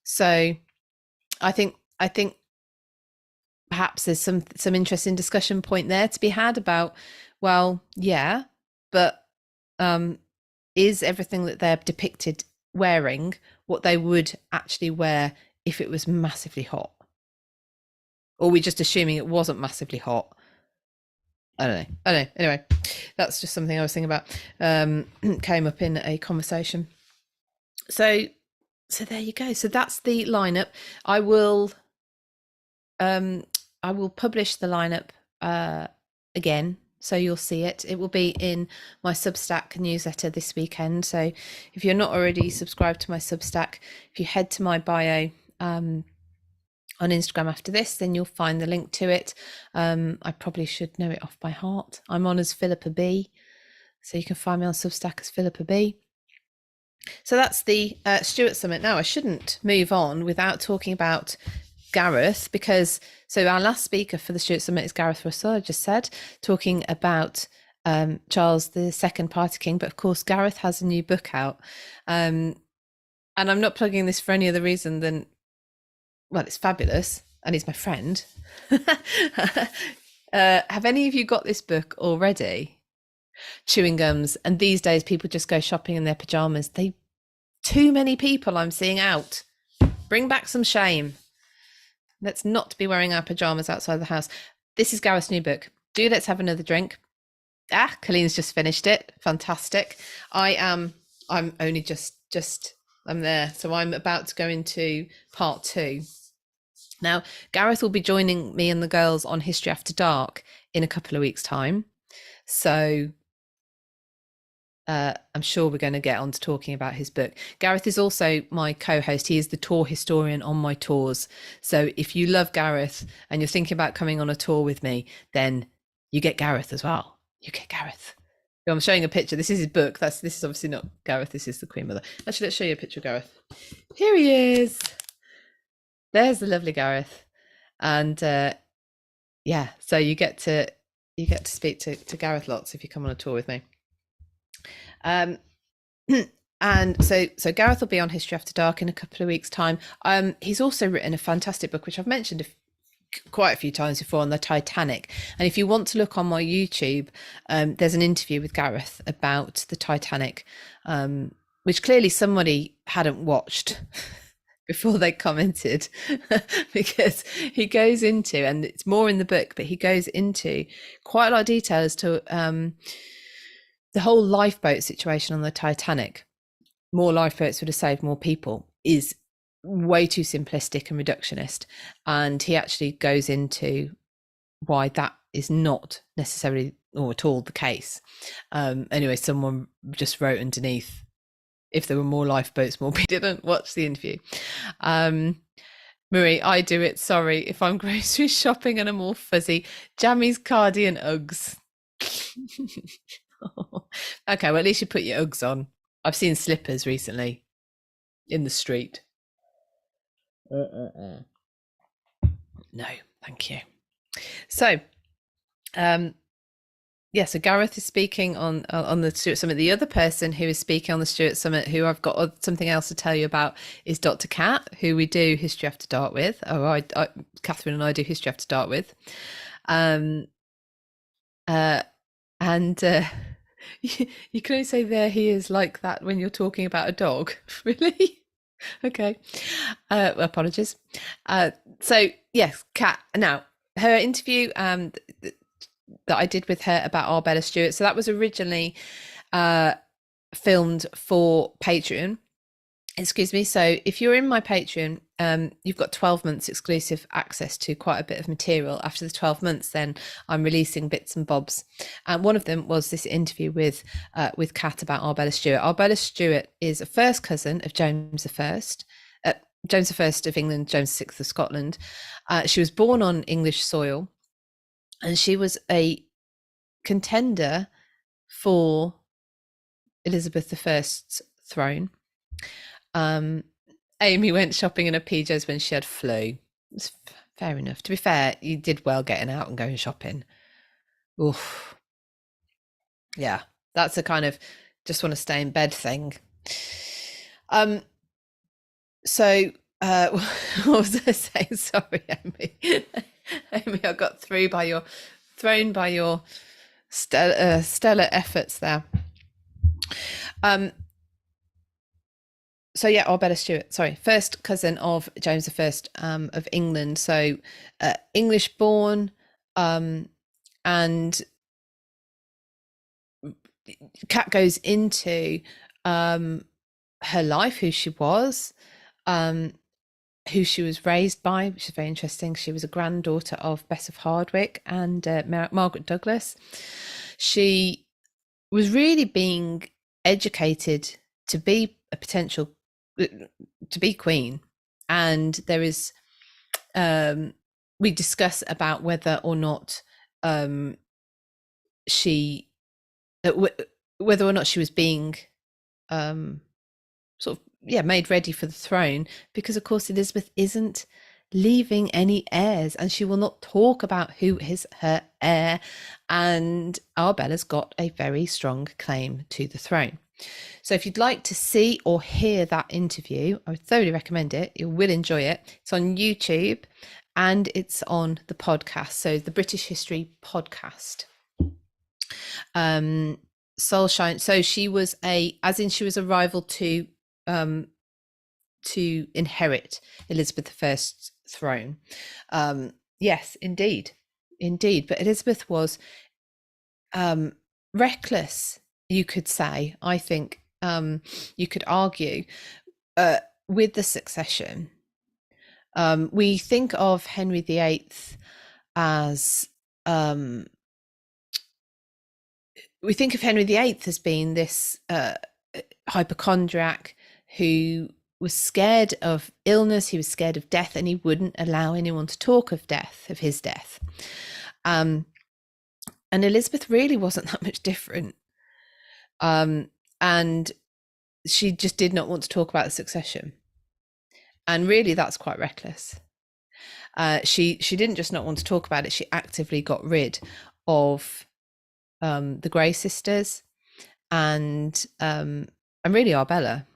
So I think perhaps there's some interesting discussion point there to be had about, well, yeah, but is everything that they're depicted wearing what they would actually wear if it was massively hot? Or are we just assuming it wasn't massively hot? I don't know. Anyway, that's just something I was thinking about. Came up in a conversation. So there you go. So that's the lineup. I will publish the lineup again, so you'll see it. It will be in my Substack newsletter this weekend. So if you're not already subscribed to my Substack, if you head to my bio on Instagram after this, then you'll find the link to it. I probably should know it off by heart. I'm on as Philippa B, so you can find me on Substack as Philippa B. So that's the Stuart Summit. Now, I shouldn't move on without talking about Gareth, because our last speaker for the Stuart Summit is Gareth Russell, I just said, talking about Charles II, party king. But of course, Gareth has a new book out, and I'm not plugging this for any other reason than, well, it's fabulous and he's my friend. Have any of you got this book already? Chewing gums. And these days people just go shopping in their pajamas. Too many people I'm seeing out. Bring back some shame. Let's not be wearing our pajamas outside the house. This is Gareth's new book. Do Let's Have Another Drink. Colleen's just finished it. Fantastic. I'm only just I'm there. So I'm about to go into part 2. Now, Gareth will be joining me and the girls on History After Dark in a couple of weeks' time. So I'm sure we're going to get on to talking about his book. Gareth is also my co-host. He is the tour historian on my tours. So if you love Gareth and you're thinking about coming on a tour with me, then you get Gareth as well. You get Gareth. I'm showing a picture. This is his book. This is obviously not Gareth. This is the Queen Mother. Actually, let's show you a picture of Gareth. Here he is. There's the lovely Gareth. And yeah, so you get to speak to Gareth lots if you come on a tour with me. And so Gareth will be on History After Dark in a couple of weeks' time. He's also written a fantastic book, which I've mentioned quite a few times before, on the Titanic. And if you want to look on my YouTube, there's an interview with Gareth about the Titanic, which clearly somebody hadn't watched before they commented, because he goes into, and it's more in the book, but he goes into quite a lot of detail as to the whole lifeboat situation on the Titanic. More lifeboats would have saved more people is way too simplistic and reductionist. And he actually goes into why that is not necessarily or at all the case. Anyway, someone just wrote underneath, if there were more lifeboats, more people. Didn't watch the interview. Marie, I do it. Sorry if I'm grocery shopping and I'm all fuzzy. Jammies, cardi and Uggs. Okay, well, at least you put your Uggs on. I've seen slippers recently in the street. No, thank you. So, so Gareth is speaking on the Stuart Summit. The other person who is speaking on the Stuart Summit, who I've got something else to tell you about, is Dr. Kat, who we do History After Dark with. Catherine and I do History After Dark with. You can only say there he is like that when you're talking about a dog. Really? Okay. Apologies. So yes, Kat. Now, her interview that I did with her about Arbella Stewart. So that was originally filmed for Patreon. Excuse me. So if you're in my Patreon, you've got 12 months exclusive access to quite a bit of material. After the 12 months, then I'm releasing bits and bobs. And one of them was this interview with Kat about Arbella Stewart. Arbella Stewart is a first cousin of James I. James I of England, James VI of Scotland. She was born on English soil, and she was a contender for Elizabeth I's throne. Amy went shopping in her PJs when she had flu. It's fair enough. To be fair, you did well getting out and going shopping. Oof. Yeah, that's a kind of just want to stay in bed thing. So what was I saying? Sorry, Amy. Amy, I got thrown by your stellar efforts there. So yeah, Arbella Stewart, sorry, first cousin of James I of England. So English born, and Kat goes into her life, who she was, who she was raised by, which is very interesting. She was a granddaughter of Bess of Hardwick and Margaret Douglas. She was really being educated to be a potential to be queen, and there is we discuss about whether or not she was being made ready for the throne, because of course Elizabeth isn't leaving any heirs, and she will not talk about who is her heir, and Arbella's got a very strong claim to the throne. So if you'd like to see or hear that interview, I would thoroughly recommend it. You will enjoy it. It's on YouTube and it's on the podcast. So the British History podcast. Soulshine. So she was a rival to inherit Elizabeth I's throne. Yes, indeed. But Elizabeth was reckless, you could say. I think you could argue with the succession. We think of Henry VIII as being this hypochondriac who was scared of illness, he was scared of death, and he wouldn't allow anyone to talk of his death. And Elizabeth really wasn't that much different. And she just did not want to talk about the succession. And really, that's quite reckless. She didn't just not want to talk about it, she actively got rid of the Grey sisters and really Arbella.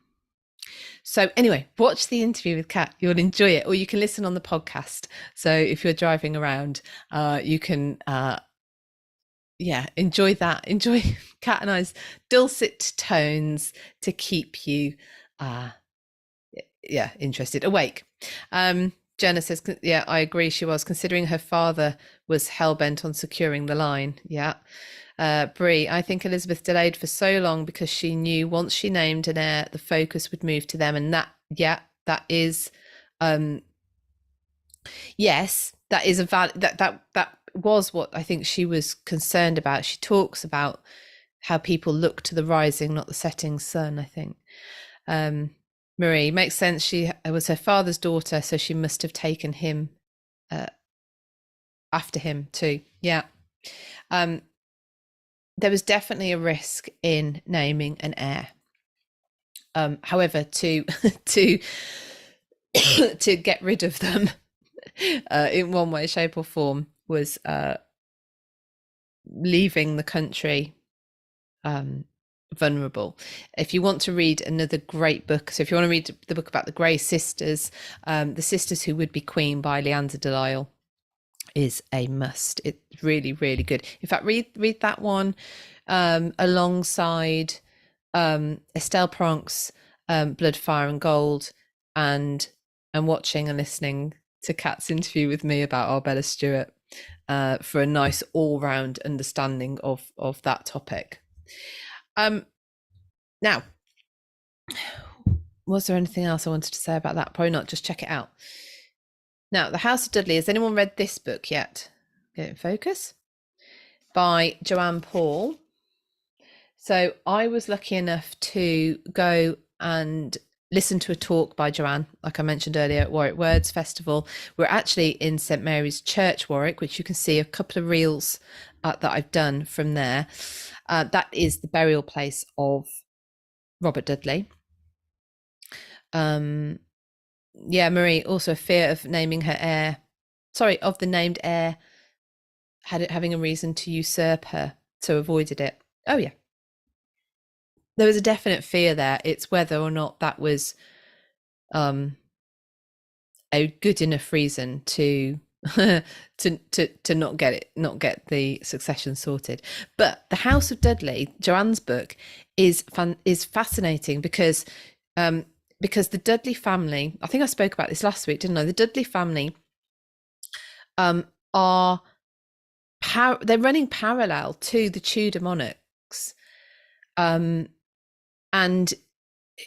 So anyway, watch the interview with Kat. You'll enjoy it, or you can listen on the podcast. So if you're driving around, you can enjoy that. Enjoy Kat and I's dulcet tones to keep you interested, awake. Jenna says, yeah, I agree, she was, considering her father was hell-bent on securing the line. Yeah. Brie, I think Elizabeth delayed for so long because she knew once she named an heir, the focus would move to them. And that is, yes, that is a valid, that was what I think she was concerned about. She talks about how people look to the rising, not the setting sun, I think. Marie, makes sense. She was her father's daughter, so she must have taken him after him too. Yeah. There was definitely a risk in naming an heir. However, to to get rid of them in one way, shape, or form was leaving the country vulnerable. If you want to read another great book, so if you want to read the book about the Grey sisters, The Sisters Who Would Be Queen by Leander Delisle is a must. It's really, really good. In fact, read that one alongside Estelle Pronk's Blood, Fire and Gold, and watching and listening to Kat's interview with me about Arbella Stewart for a nice all-round understanding of that topic. Now, was there anything else I wanted to say about that? Probably not. Just check it out. Now, The House of Dudley. Has anyone read this book yet? Get in focus. By Joanne Paul. So I was lucky enough to go and listen to a talk by Joanne, like I mentioned earlier, at Warwick Words Festival. We're actually in St Mary's Church, Warwick, which you can see a couple of reels that I've done from there. That is the burial place of Robert Dudley. Marie, also a fear of naming her heir, of the named heir having a reason to usurp her, so avoided it. Oh yeah, there was a definite fear there. It's whether or not that was a good enough reason to to not get the succession sorted. But The House of Dudley, Joanne's book, is fascinating because the Dudley family, I think I spoke about this last week, didn't I? The Dudley family they're running parallel to the Tudor monarchs, and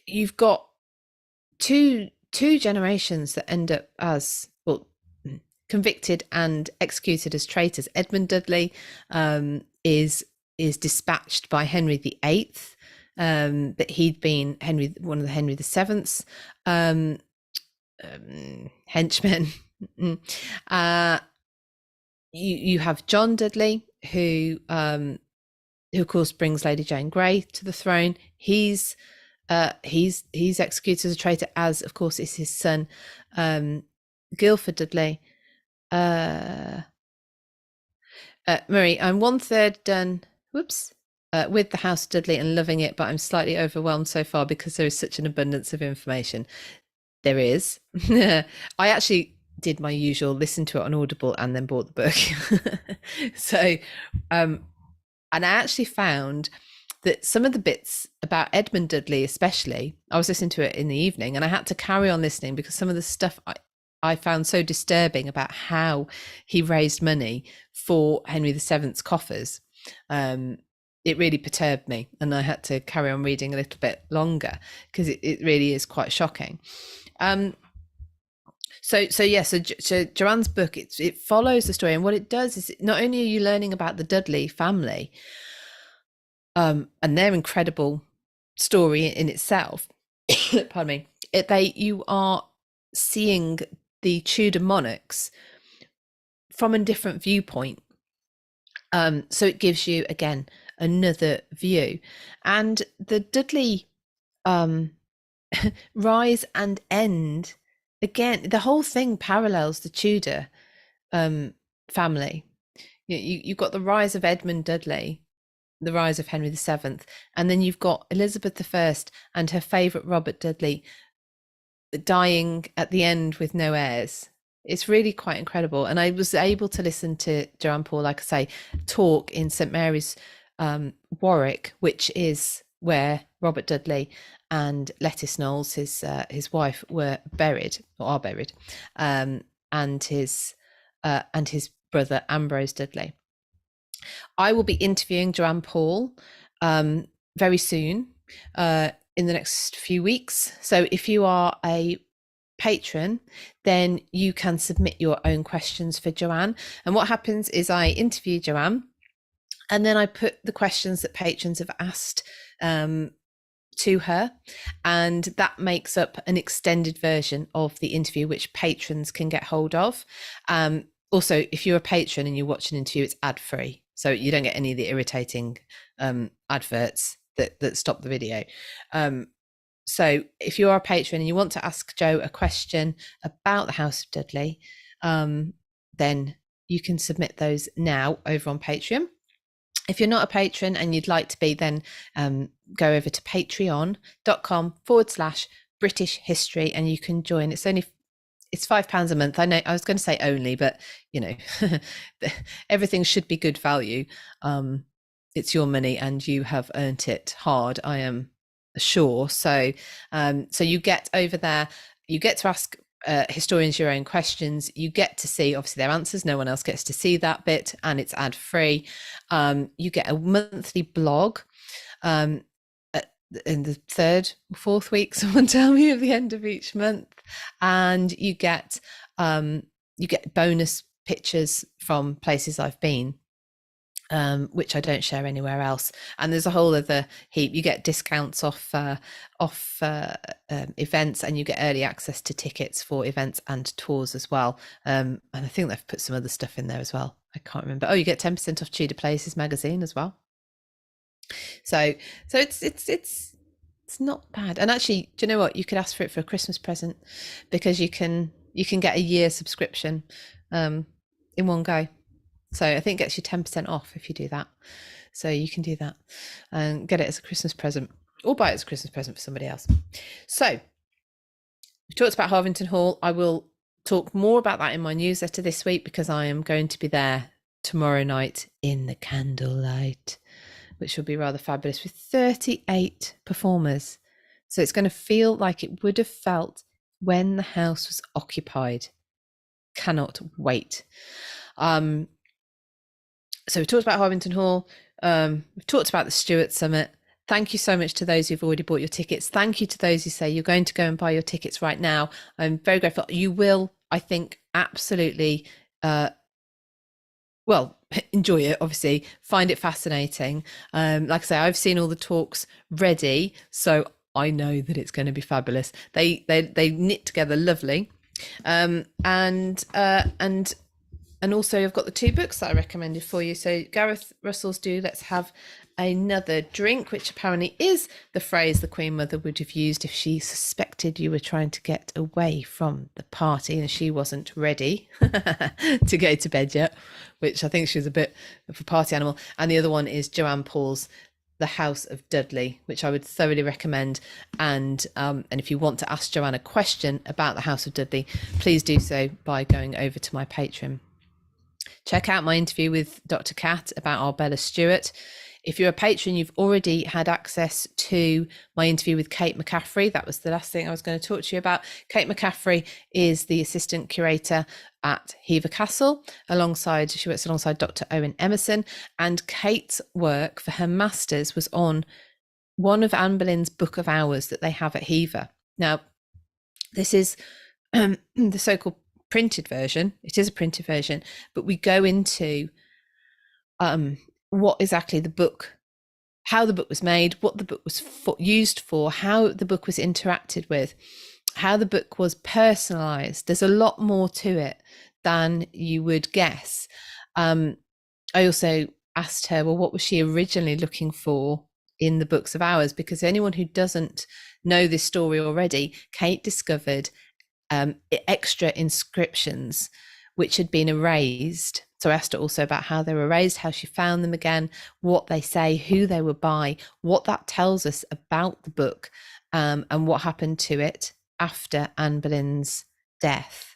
you've got two generations that end up as convicted and executed as traitors. Edmund Dudley is dispatched by Henry VIII, but he'd been one of the Henry VII's henchmen. You have John Dudley, who of course brings Lady Jane Grey to the throne. He's executed as a traitor, as of course is his son Guildford Dudley. Marie, I'm 1/3 done with The House of Dudley and loving it, but I'm slightly overwhelmed so far because there is such an abundance of information. There is. I actually did my usual, listen to it on Audible and then bought the book. So and I actually found that some of the bits about Edmund Dudley especially, I was listening to it in the evening and I had to carry on listening because some of the stuff I found so disturbing about how he raised money for Henry VII's coffers. It really perturbed me, and I had to carry on reading a little bit longer because it really is quite shocking. So Joanne's book, it follows the story, and what it does is not only are you learning about the Dudley family and their incredible story in itself, pardon me, you are seeing the Tudor monarchs from a different viewpoint. So it gives you, again, another view. And the Dudley rise and end, again, the whole thing parallels the Tudor family. You've got the rise of Edmund Dudley, the rise of Henry VII, and then you've got Elizabeth I and her favourite Robert Dudley dying at the end with no heirs. It's really quite incredible. And I was able to listen to Joanne Paul, like I say, talk in St Mary's, Warwick, which is where Robert Dudley and Lettice Knowles, his wife, were buried, or are buried, and his brother Ambrose Dudley. I will be interviewing Joanne Paul very soon, in the next few weeks. So if you are a patron, then you can submit your own questions for Joanne. And what happens is I interview Joanne, and then I put the questions that patrons have asked to her, and that makes up an extended version of the interview which patrons can get hold of. Also, if you're a patron and you watch an interview, it's ad-free, so you don't get any of the irritating adverts that stop the video. So if you are a patron and you want to ask Jo a question about the House of Dudley, then you can submit those now over on Patreon. If you're not a patron and you'd like to be, then go over to patreon.com/British History and you can join. It's £5 a month. I know I was going to say only, but you know, everything should be good value. It's your money and you have earned it hard, I am sure. So you get over there, you get to ask historians your own questions, you get to see obviously their answers, no one else gets to see that bit, and it's ad free. You get a monthly blog in the 3rd or 4th week, someone tell me, at the end of each month, and you get bonus pictures from places I've been, which I don't share anywhere else. And there's a whole other heap. You get discounts off events, and you get early access to tickets for events and tours as well. And I think they've put some other stuff in there as well. I can't remember. Oh, you get 10% off Tudor Places magazine as well. So it's not bad. And actually, do you know what? You could ask for it for a Christmas present, because you can get a year subscription in one go. So I think it gets you 10% off if you do that. So you can do that and get it as a Christmas present, or buy it as a Christmas present for somebody else. So we talked about Harvington Hall. I will talk more about that in my newsletter this week, because I am going to be there tomorrow night in the candlelight, which will be rather fabulous, with 38 performers. So it's going to feel like it would have felt when the house was occupied. Cannot wait. So we talked about Harvington Hall. We've talked about the Stuart Summit. Thank you so much to those who've already bought your tickets. Thank you to those who say you're going to go and buy your tickets right now. I'm very grateful. You will, I think, absolutely, enjoy it, obviously, find it fascinating. Like I say, I've seen all the talks ready, so I know that it's going to be fabulous. They knit together lovely. And also I've got the 2 books that I recommended for you. So Gareth Russell's Do Let's Have Another Drink, which apparently is the phrase the Queen Mother would have used if she suspected you were trying to get away from the party and she wasn't ready to go to bed yet, which I think she was a bit of a party animal. And the other one is Joanne Paul's The House of Dudley, which I would thoroughly recommend. And if you want to ask Joanne a question about the House of Dudley, please do so by going over to my Patreon. Check out my interview with Dr. Cat about Arbella Stewart If you're a patron, you've already had access to my interview with Kate McCaffrey. That was the last thing I was going to talk to you about. Kate McCaffrey is the assistant curator at Hever Castle. She works alongside Dr. Owen Emerson, and Kate's work for her masters was on one of Anne Boleyn's book of hours that they have at Hever. Now, this is the so-called printed version. It is a printed version, but we go into what exactly the book, how the book was made, what the book was used for, how the book was interacted with, how the book was personalized. There's a lot more to it than you would guess. I also asked her, well, what was she originally looking for in the books of hours? Because anyone who doesn't know this story already, Kate discovered extra inscriptions which had been erased. So I asked her also about how they were erased, how she found them again, what they say, who they were by, what that tells us about the book, and what happened to it after Anne Boleyn's death.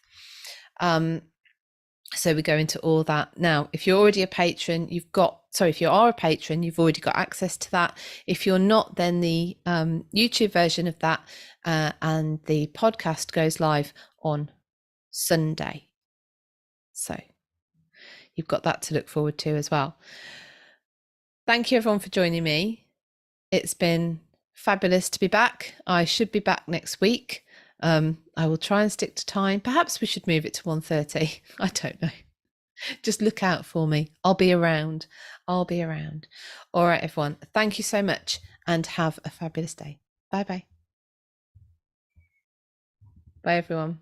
So we go into all that. Now, if you're already a patron, if you are a patron, you've already got access to that. If you're not, then the YouTube version of that and the podcast goes live on Sunday. So you've got that to look forward to as well. Thank you everyone for joining me. It's been fabulous to be back. I should be back next week. I will try and stick to time. Perhaps we should move it to 1:30. I don't know. Just look out for me. I'll be around. All right, everyone. Thank you so much and have a fabulous day. Bye-bye. Bye, everyone.